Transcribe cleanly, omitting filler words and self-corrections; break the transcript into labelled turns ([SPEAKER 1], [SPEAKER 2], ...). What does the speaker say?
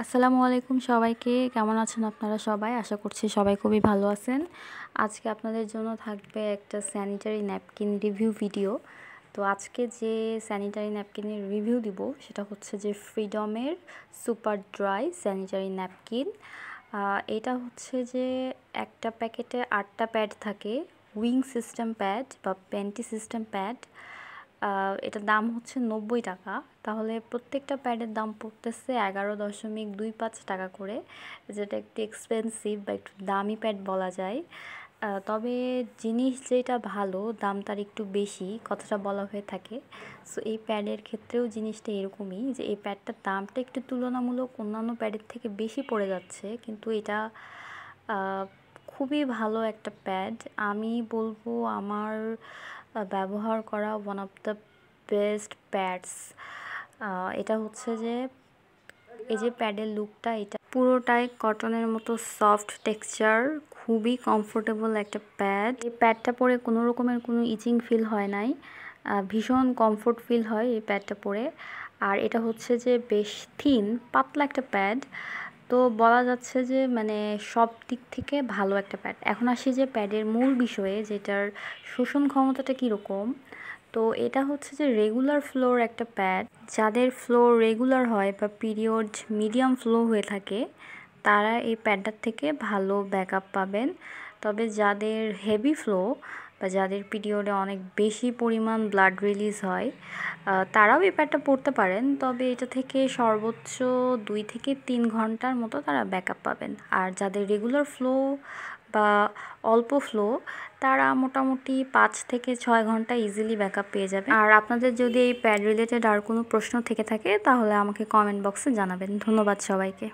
[SPEAKER 1] আসসালামু আলাইকুম সবাইকে। কেমন আছেন আপনারা সবাই? আশা করছি সবাই খুবই ভালো আছেন। আজকে আপনাদের জন্য থাকবে একটা স্যানিটারি ন্যাপকিন রিভিউ ভিডিও। তো আজকে যে স্যানিটারি ন্যাপকিনের রিভিউ দিব সেটা হচ্ছে যে ফ্রিডমের সুপার ড্রাই স্যানিটারি ন্যাপকিন। এটা হচ্ছে যে একটা প্যাকেটে 8টা প্যাড থাকে, উইং সিস্টেম প্যাড বা প্যান্টি সিস্টেম প্যাড। এটার দাম হচ্ছে 90 টাকা। তাহলে প্রত্যেকটা প্যাডের দাম পড়তেছে 11.25 টাকা করে, যেটা একটু এক্সপেন্সিভ বা একটু দামি প্যাড বলা যায়। তবে জিনিস যেটা ভালো, দাম তার একটু বেশি কথাটা বলা হয়ে থাকে। সো এই প্যাডের ক্ষেত্রেও জিনিসটা এরকমই, যে এই প্যাডটার দামটা একটু তুলনামূলক অন্যান্য প্যাডের থেকে বেশি পড়ে যাচ্ছে, কিন্তু এটা খুবই ভালো একটা প্যাড। আমি বলবো আমার ব্যবহার করা one of the best pads. এটা হচ্ছে যে এই যে প্যাডের লুকটা, এটা পুরোটাই কটনের মতো সফট টেক্সচার, খুবই কমফোর্টেবল একটা প্যাড। এই প্যাডটা পরে কোনো রকমের কোনো ইচিং ফিল হয় নাই, ভীষণ কমফোর্ট ফিল হয় এই প্যাডটা পরে। আর এটা হচ্ছে যে বেশ থিন, পাতলা একটা প্যাড। তো বলা যাচ্ছে যে মানে সব দিক থেকে ভালো একটা প্যাড। এখন আসি যে প্যাডের মূল বিষয়ে, যেটার শোষণ ক্ষমতাটা কীরকম। তো এটা হচ্ছে যে রেগুলার ফ্লোর একটা প্যাড। যাদের ফ্লো রেগুলার হয় বা পিরিয়ড মিডিয়াম ফ্লো হয়ে থাকে, তারা এই প্যাডটার থেকে ভালো ব্যাকআপ পাবেন। তবে যাদের হেভি ফ্লো বা যাদের পিরিয়ডে অনেক বেশি পরিমাণ ব্লাড রিলিজ হয়, তারাও এই প্যাডটা পরতে পারেন। তবে এটা থেকে সর্বোচ্চ 2 থেকে 3 ঘন্টার মতো তারা ব্যাকআপ পাবেন। আর যাদের রেগুলার ফ্লো বা অল্প ফ্লো, তারা মোটামুটি 5 থেকে 6 ঘন্টা ইজিলি ব্যাকআপ পেয়ে যাবে। আর আপনাদের যদি এই প্যাড রিলেটেড আর কোনো প্রশ্ন থেকে থাকে, তাহলে আমাকে কমেন্ট বক্সে জানাবেন। ধন্যবাদ সবাইকে।